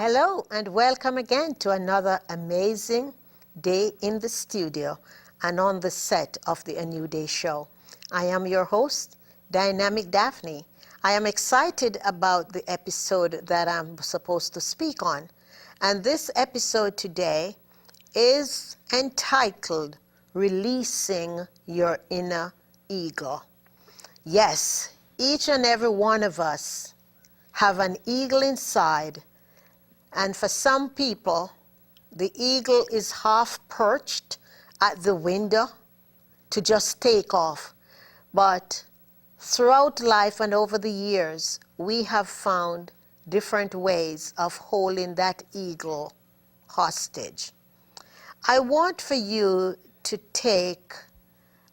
Hello and welcome again to another amazing day in the studio and on the set of the A New Day show. I am your host, Dynamic Daphne. I am excited about the episode that I'm supposed to speak on. And this episode today is entitled Releasing Your Inner Eagle. Yes, each and every one of us have an eagle inside. And for some people, the eagle is half perched at the window to just take off. But throughout life and over the years, we have found different ways of holding that eagle hostage. I want for you to take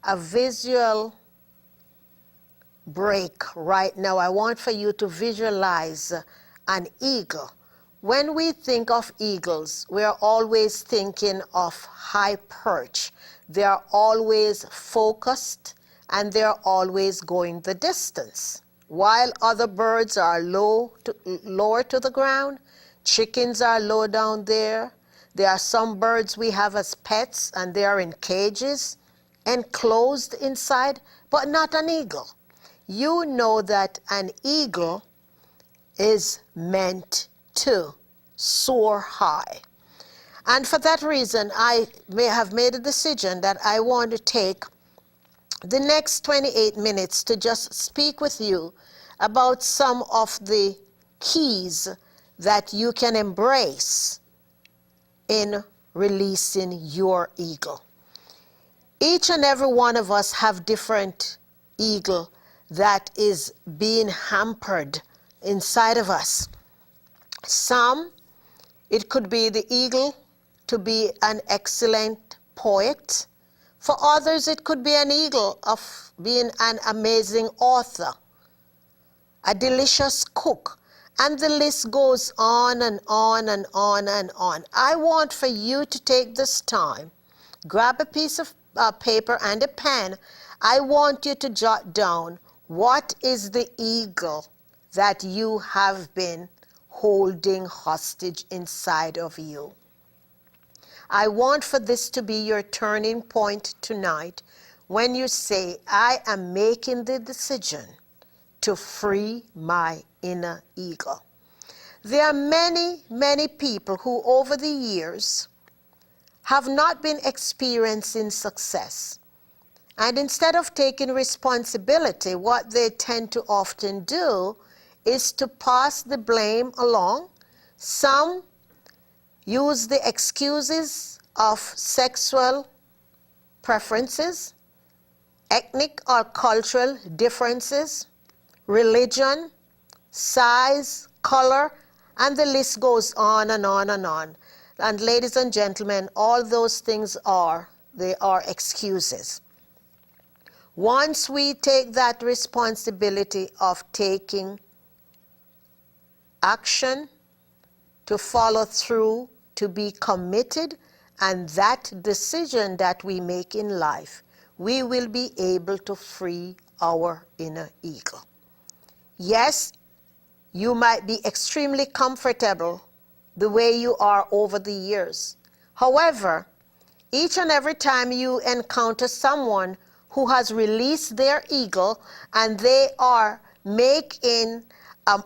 a visual break right now. I want for you to visualize an eagle. When we think of eagles, we are always thinking of high perch. They are always focused and they are always going the distance. While other birds are lower to the ground, chickens are low down there. There are some birds we have as pets and they are in cages, enclosed inside, but not an eagle. You know that an eagle is meant to soar high. And for that reason, I may have made a decision that I want to take the next 28 minutes to just speak with you about some of the keys that you can embrace in releasing your eagle. Each and every one of us have different eagle that is being hampered inside of us. Some, it could be the eagle to be an excellent poet. For others, it could be an eagle of being an amazing author, a delicious cook, and the list goes on and on and on and on. I want for you to take this time, grab a piece of paper and a pen. I want you to jot down what is the eagle that you have been holding hostage inside of you. I want for this to be your turning point tonight when you say, I am making the decision to free my inner eagle. There are many, many people who over the years have not been experiencing success. And instead of taking responsibility, what they tend to often do is to pass the blame along. Some use the excuses of sexual preferences, ethnic or cultural differences, religion, size, color, and the list goes on and on and on. And ladies and gentlemen, all those things are excuses. Once we take that responsibility of taking action, to follow through, to be committed, and that decision that we make in life, we will be able to free our inner eagle. Yes, you might be extremely comfortable the way you are over the years. However, each and every time you encounter someone who has released their eagle and they are making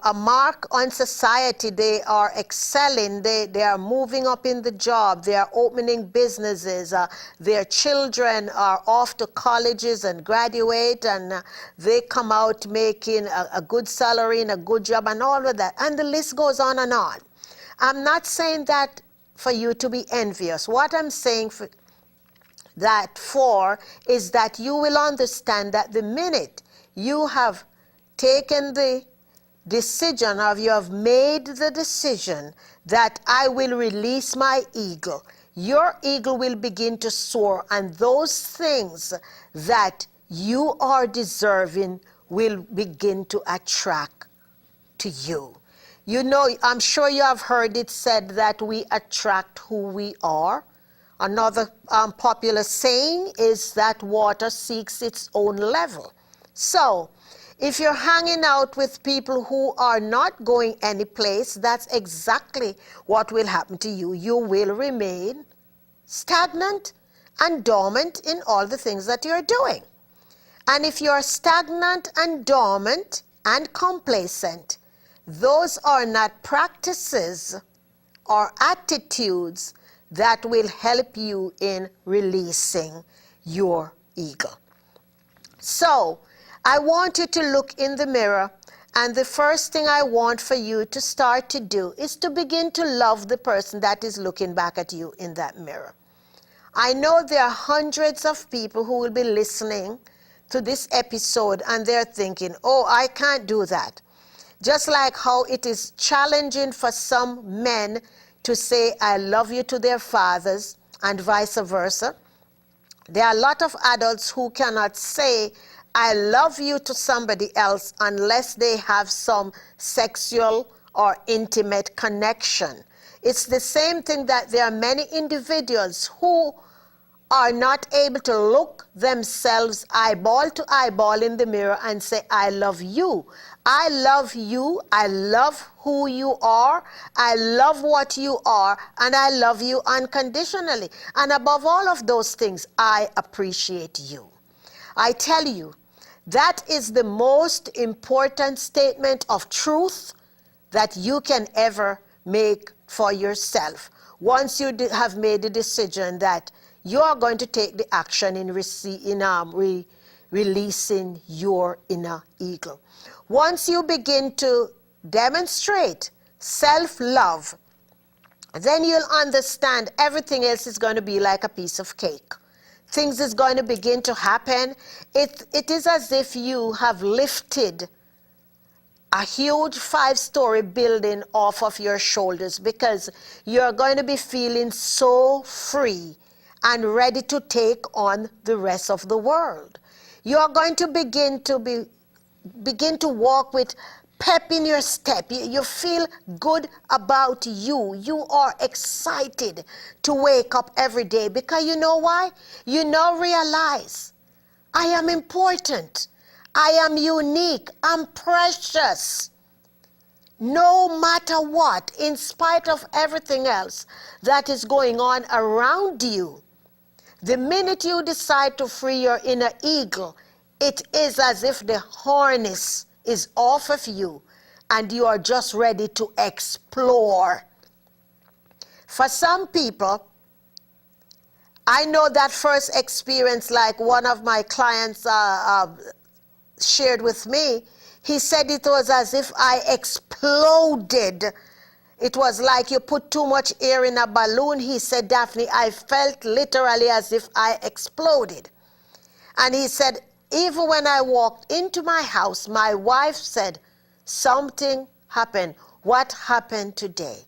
a mark on society, they are excelling, they are moving up in the job, they are opening businesses, their children are off to colleges and graduate, and they come out making a good salary and a good job and all of that, and the list goes on and on. I'm not saying that for you to be envious. What I'm saying is that you will understand that the minute you have taken the decision, or you have made the decision that I will release my eagle, your eagle will begin to soar, and those things that you are deserving will begin to attract to you. You know, I'm sure you have heard it said that we attract who we are. Another popular saying is that water seeks its own level. So, if you're hanging out with people who are not going anyplace, that's exactly what will happen to you. You will remain stagnant and dormant in all the things that you're doing. And if you're stagnant and dormant and complacent, those are not practices or attitudes that will help you in releasing your eagle. So, I want you to look in the mirror, and the first thing I want for you to start to do is to begin to love the person that is looking back at you in that mirror. I know there are hundreds of people who will be listening to this episode and they're thinking, oh, I can't do that. Just like how it is challenging for some men to say, I love you to their fathers, and vice versa. There are a lot of adults who cannot say, I love you to somebody else unless they have some sexual or intimate connection. It's the same thing that there are many individuals who are not able to look themselves eyeball to eyeball in the mirror and say, I love you. I love you. I love who you are. I love what you are. And I love you unconditionally. And above all of those things, I appreciate you. I tell you, that is the most important statement of truth that you can ever make for yourself. Once you have made the decision that you are going to take the action in releasing your inner eagle. Once you begin to demonstrate self-love, then you'll understand everything else is going to be like a piece of cake. Things is going to begin to happen. It is as if you have lifted a huge 5-story building off of your shoulders, because you're going to be feeling so free and ready to take on the rest of the world. You're going to begin to walk with pep in your step. You feel good about you. You are excited to wake up every day, because you know why? You now realize, I am important. I am unique. I'm precious. No matter what, in spite of everything else that is going on around you, the minute you decide to free your inner eagle, it is as if the harness is off of you and you are just ready to explore. For some people, I know that first experience, like one of my clients shared with me. He said it was as if I exploded. It was like you put too much air in a balloon. He said, Daphne, I felt literally as if I exploded. And he said, even when I walked into my house, my wife said, something happened. What happened today?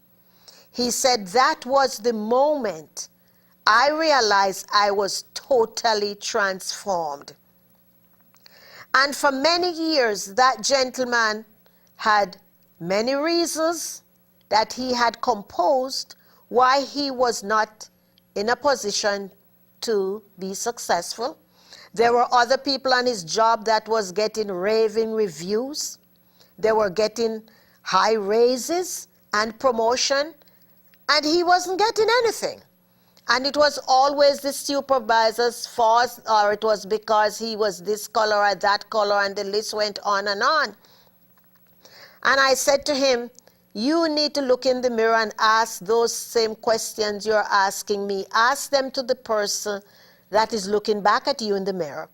He said, that was the moment I realized I was totally transformed. And for many years, that gentleman had many reasons that he had composed why he was not in a position to be successful. There were other people on his job that was getting raving reviews. They were getting high raises and promotion, and he wasn't getting anything. And it was always the supervisor's fault, or it was because he was this color or that color, and the list went on and on. And I said to him, you need to look in the mirror and ask those same questions you're asking me. Ask them to the person that is looking back at you in the mirror.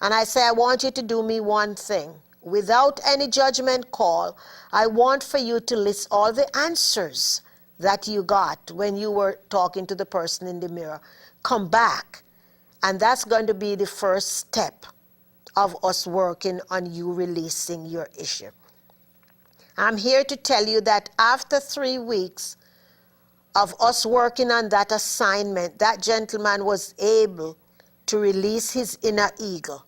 And I say, I want you to do me one thing. Without any judgment call, I want for you to list all the answers that you got when you were talking to the person in the mirror. Come back. And that's going to be the first step of us working on you releasing your issue. I'm here to tell you that after 3 weeks of us working on that assignment, that gentleman was able to release his inner eagle.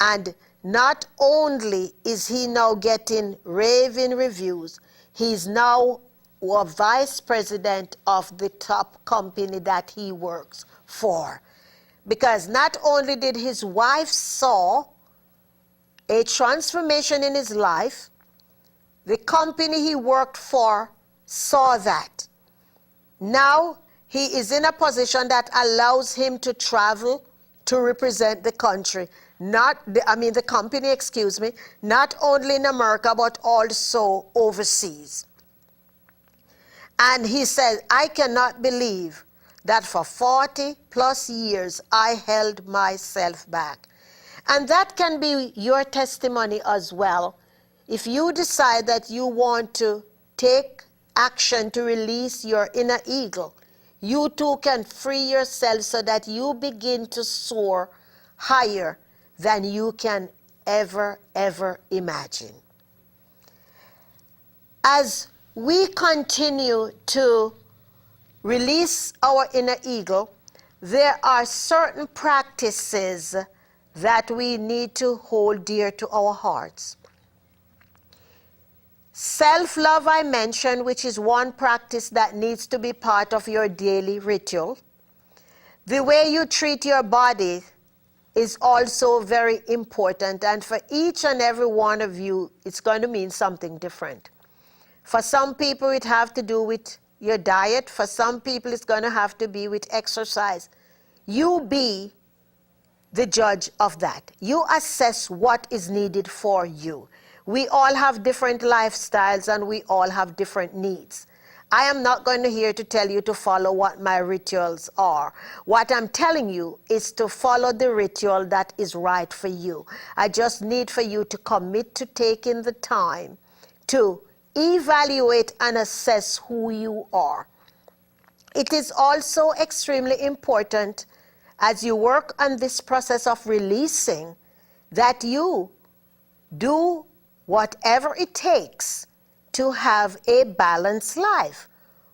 And not only is he now getting raving reviews, he's now a vice president of the top company that he works for. Because not only did his wife saw a transformation in his life, the company he worked for saw that. Now he is in a position that allows him to travel to represent the country, the company, not only in America, but also overseas. And he said, I cannot believe that for 40 plus years I held myself back. And that can be your testimony as well. If you decide that you want to take action to release your inner eagle, you too can free yourself so that you begin to soar higher than you can ever imagine. As we continue to release our inner eagle, there are certain practices that we need to hold dear to our hearts. Self-love I mentioned, which is one practice that needs to be part of your daily ritual. The way you treat your body is also very important, and for each and every one of you, it's going to mean something different. For some people, it have to do with your diet. For some people, it's going to have to be with exercise. You be the judge of that. You assess what is needed for you. We all have different lifestyles and we all have different needs. I am not going to here to tell you to follow what my rituals are. What I'm telling you is to follow the ritual that is right for you. I just need for you to commit to taking the time to evaluate and assess who you are. It is also extremely important as you work on this process of releasing that you do whatever it takes to have a balanced life.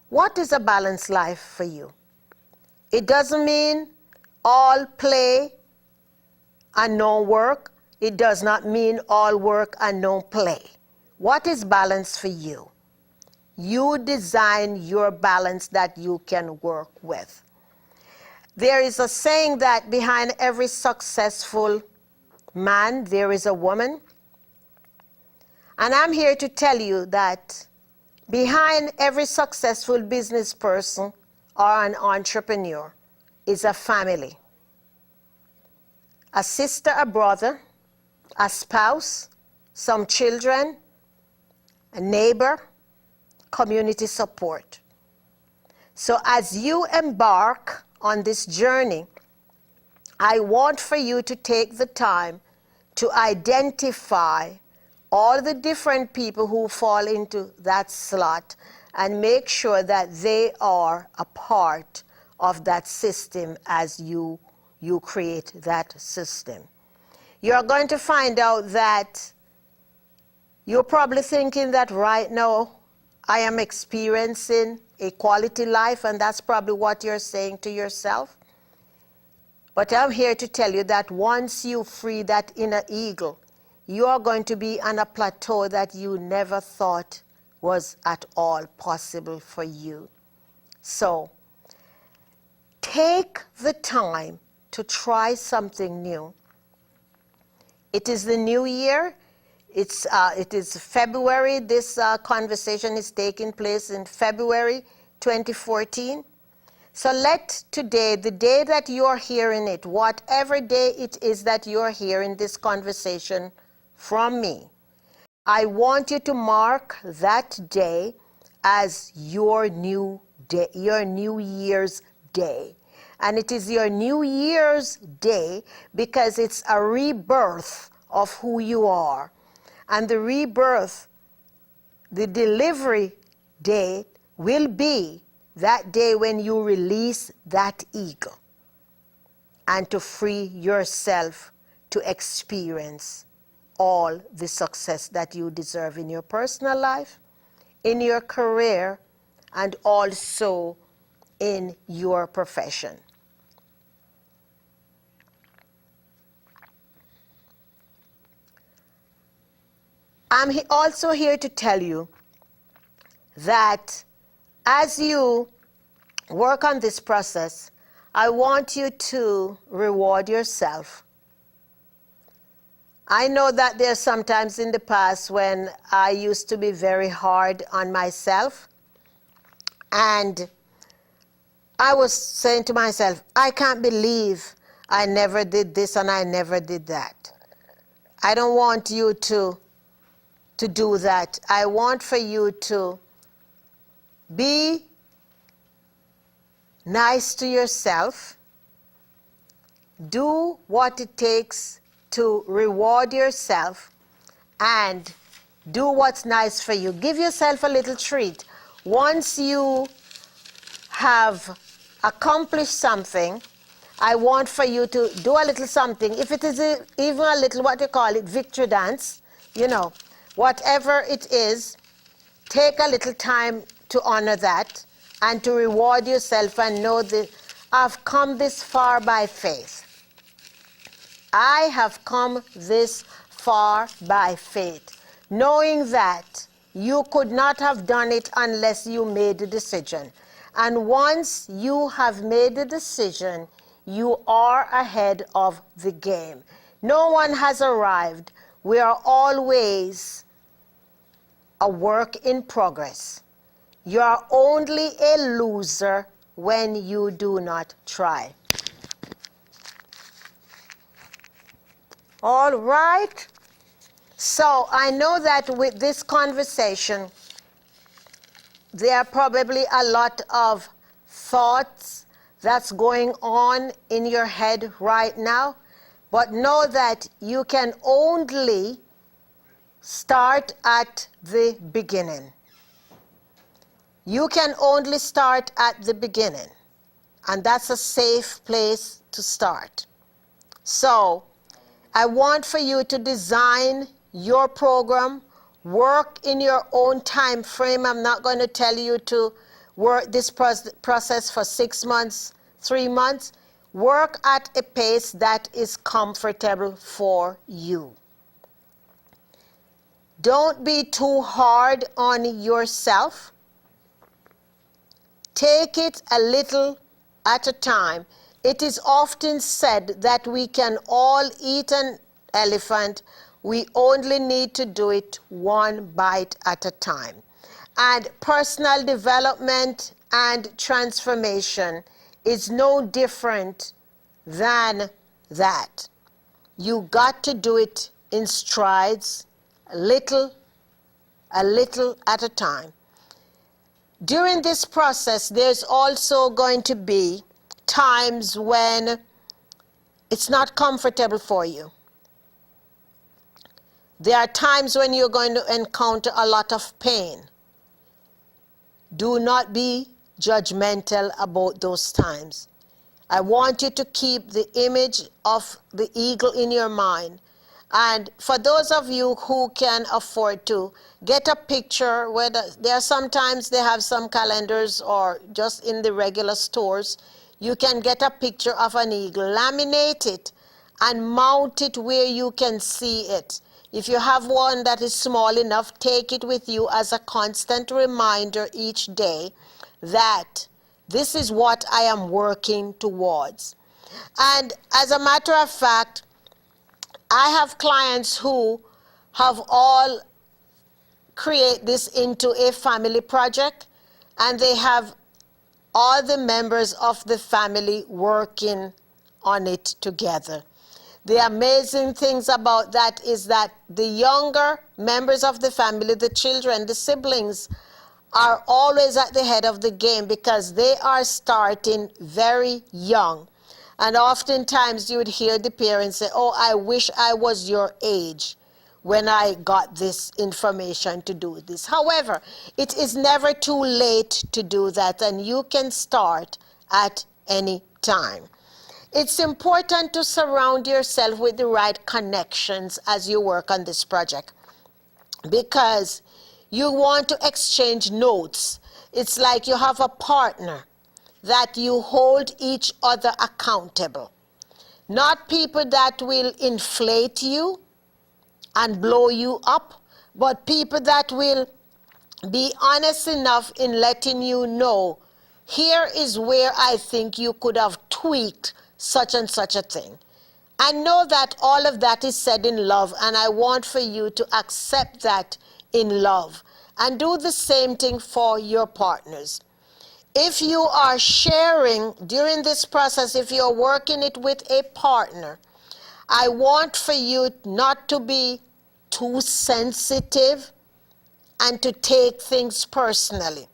What is a balanced life for you? It doesn't mean all play and no work. It does not mean all work and no play. What is balance for you? You design your balance that you can work with. There is a saying that behind every successful man, there is a woman. And I'm here to tell you that behind every successful business person or an entrepreneur is a family. A sister, a brother, a spouse, some children, a neighbor, community support. So as you embark on this journey, I want for you to take the time to identify all the different people who fall into that slot and make sure that they are a part of that system as you create that system. You're going to find out that you're probably thinking that right now I am experiencing a quality life, and that's probably what you're saying to yourself. But I'm here to tell you that once you free that inner eagle, you are going to be on a plateau that you never thought was at all possible for you. So take the time to try something new. It is the new year. It is February. This conversation is taking place in February 2014. So let today, the day that you're hearing it, whatever day it is that you're hearing this conversation from me, I want you to mark that day as your new day, your New Year's Day. And it is your New Year's Day because it's a rebirth of who you are. And the rebirth, the delivery date will be that day when you release that eagle and to free yourself to experience all the success that you deserve in your personal life, in your career, and also in your profession. I'm also here to tell you that as you work on this process, I want you to reward yourself. I know that there's sometimes in the past when I used to be very hard on myself, and I was saying to myself, I can't believe I never did this and I never did that. I don't want you to do that. I want for you to be nice to yourself. Do what it takes to reward yourself and do what's nice for you. Give yourself a little treat. Once you have accomplished something, I want for you to do a little something. If it is even a little, what you call it, victory dance, whatever it is, take a little time to honor that and to reward yourself and know that I've come this far by faith. I have come this far by faith, knowing that you could not have done it unless you made the decision. And once you have made the decision, you are ahead of the game. No one has arrived. We are always a work in progress. You are only a loser when you do not try. All right. So I know that with this conversation, there are probably a lot of thoughts that's going on in your head right now, but know that you can only start at the beginning. You can only start at the beginning, and that's a safe place to start. So I want for you to design your program, work in your own time frame. I'm not going to tell you to work this process for 6 months, 3 months. Work at a pace that is comfortable for you. Don't be too hard on yourself. Take it a little at a time. It is often said that we can all eat an elephant. We only need to do it one bite at a time. And personal development and transformation is no different than that. You got to do it in strides, a little at a time. During this process, there's also going to be times when it's not comfortable for you. There are times when you're going to encounter a lot of pain. Do not be judgmental about those times. I want you to keep the image of the eagle in your mind. And for those of you who can afford to, get a picture. There are sometimes they have some calendars or just in the regular stores. You can get a picture of an eagle, laminate it, and mount it where you can see it. If you have one that is small enough, take it with you as a constant reminder each day that this is what I am working towards. And as a matter of fact, I have clients who have all create this into a family project, and they have all the members of the family working on it together. The amazing things about that is that the younger members of the family, the children, the siblings, are always at the head of the game because they are starting very young. And oftentimes you would hear the parents say, "Oh, I wish I was your age." when I got this information to do this. However, it is never too late to do that, and you can start at any time. It's important to surround yourself with the right connections as you work on this project, because you want to exchange notes. It's like you have a partner that you hold each other accountable. Not people that will inflate you and blow you up, but people that will be honest enough in letting you know, here is where I think you could have tweaked such and such a thing. I know that all of that is said in love, and I want for you to accept that in love and do the same thing for your partners. If you are sharing during this process, if you're working it with a partner, I want for you not to be too sensitive and to take things personally.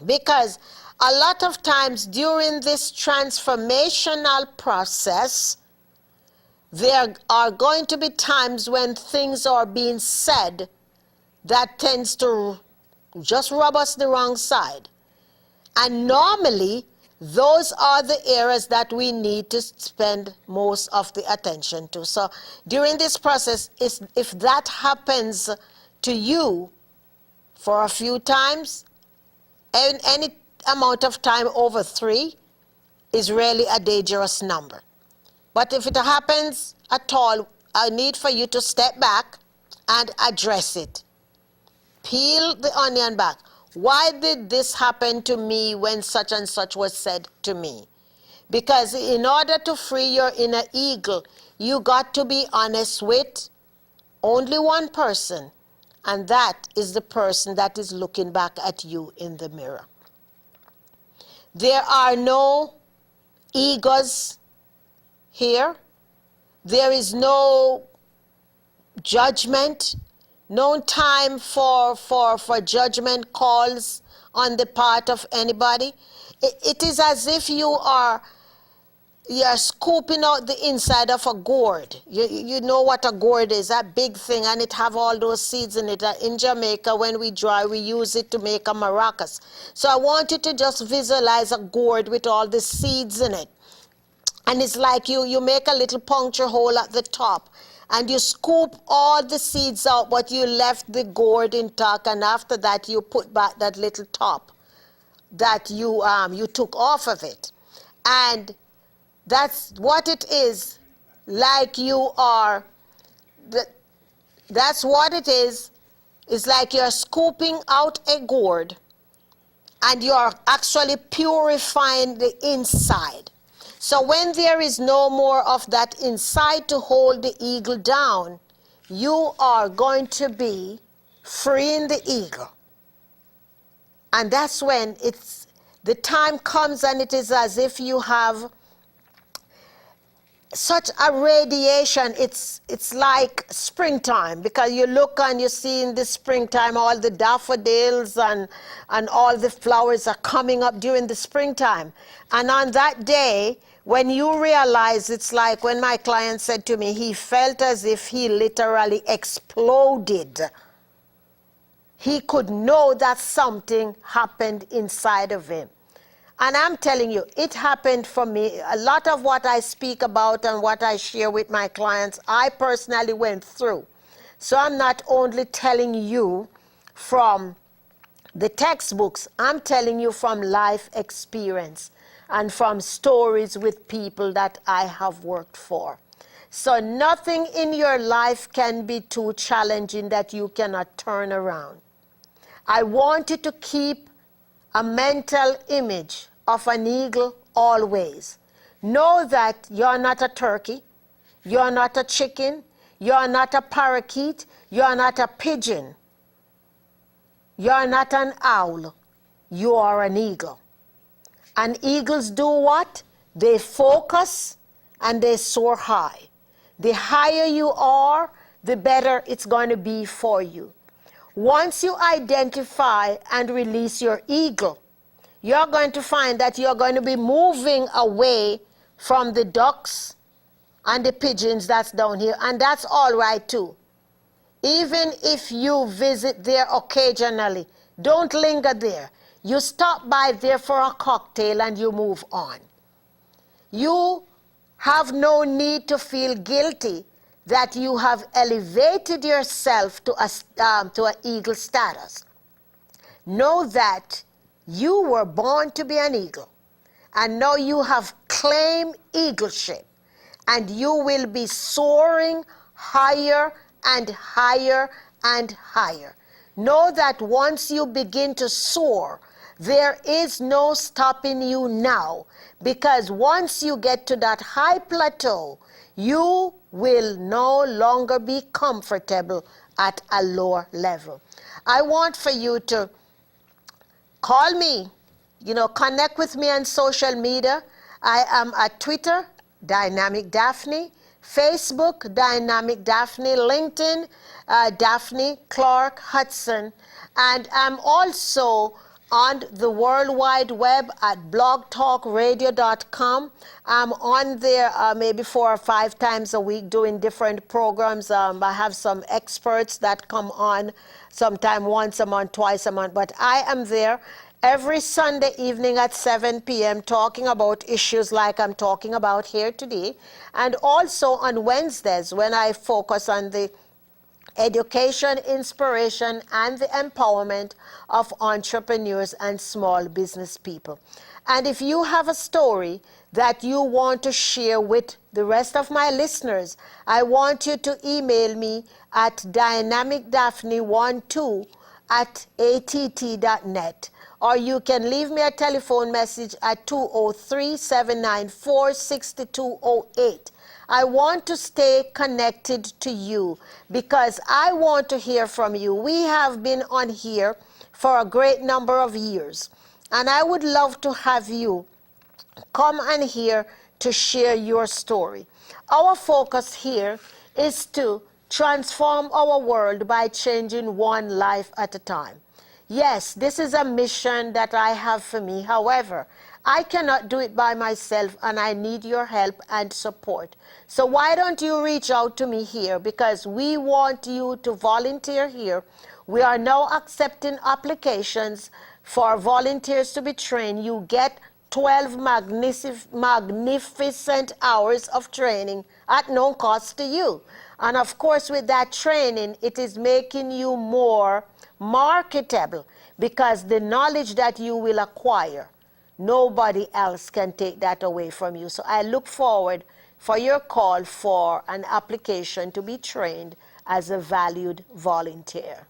Because a lot of times during this transformational process, there are going to be times when things are being said that tends to just rub us the wrong side. And normally, those are the areas that we need to spend most of the attention to. So during this process, if that happens to you for a few times, any amount of time over 3 is really a dangerous number. But if it happens at all, I need for you to step back and address it. Peel the onion back. Why did this happen to me when such and such was said to me? Because in order to free your inner eagle, you got to be honest with only one person, and that is the person that is looking back at you in the mirror. There are no egos here. There is no judgment, no time for judgment calls on the part of anybody. It is as if you're scooping out the inside of a gourd. You know what a gourd is, that big thing, and it have all those seeds in it. In Jamaica, when we dry, we use it to make a maracas. So I want you to just visualize a gourd with all the seeds in it. And it's like you make a little puncture hole at the top, and you scoop all the seeds out, but you left the gourd intact, and after that you put back that little top that you took off of it. And that's what it is, like you are, that's what it is. It's like you're scooping out a gourd, and you're actually purifying the inside. So when there is no more of that inside to hold the eagle down, you are going to be freeing the eagle. And that's when the time comes, and it is as if you have such a radiation. It's like springtime, because you look and you see in the springtime all the daffodils and all the flowers are coming up during the springtime. And on that day, when you realize, it's like when my client said to me, he felt as if he literally exploded. He could know that something happened inside of him. And I'm telling you, it happened for me. A lot of what I speak about and what I share with my clients, I personally went through. So I'm not only telling you from the textbooks, I'm telling you from life experience and from stories with people that I have worked for. So nothing in your life can be too challenging that you cannot turn around. I want you to keep a mental image of an eagle always. Know that you're not a turkey, you're not a chicken, you're not a parakeet, you're not a pigeon, you're not an owl, you are an eagle. And eagles do what? They focus and they soar high. The higher you are, the better it's going to be for you. Once you identify and release your eagle, you're going to find that you're going to be moving away from the ducks and the pigeons that's down here. And that's all right too. Even if you visit there occasionally, don't linger there. You stop by there for a cocktail and you move on. You have no need to feel guilty that you have elevated yourself to an eagle status. Know that you were born to be an eagle, and now you have claimed eagleship, and you will be soaring higher and higher and higher. Know that once you begin to soar, there is no stopping you now, because once you get to that high plateau, you will no longer be comfortable at a lower level. I want for you to call me, connect with me on social media. I am at Twitter, Dynamic Daphne, Facebook, Dynamic Daphne, LinkedIn, Daphne Clarke-Hudson, and I'm also on the World Wide Web at blogtalkradio.com. I'm on there maybe 4 or 5 times a week doing different programs. I have some experts that come on sometime once a month, twice a month, but I am there every Sunday evening at 7 p.m. talking about issues like I'm talking about here today, and also on Wednesdays when I focus on the education, inspiration, and the empowerment of entrepreneurs and small business people. And if you have a story that you want to share with the rest of my listeners, I want you to email me at dynamicdaphne12@att.net, or you can leave me a telephone message at 203-794-6208. I want to stay connected to you because I want to hear from you. We have been on here for a great number of years, and I would love to have you come on here to share your story. Our focus here is to transform our world by changing one life at a time. Yes, this is a mission that I have for me. However, I cannot do it by myself, and I need your help and support. So why don't you reach out to me here, because we want you to volunteer here. We are now accepting applications for volunteers to be trained. You get 12 magnificent hours of training at no cost to you. And of course, with that training, it is making you more marketable, because the knowledge that you will acquire, nobody else can take that away from you. So I look forward for your call for an application to be trained as a valued volunteer.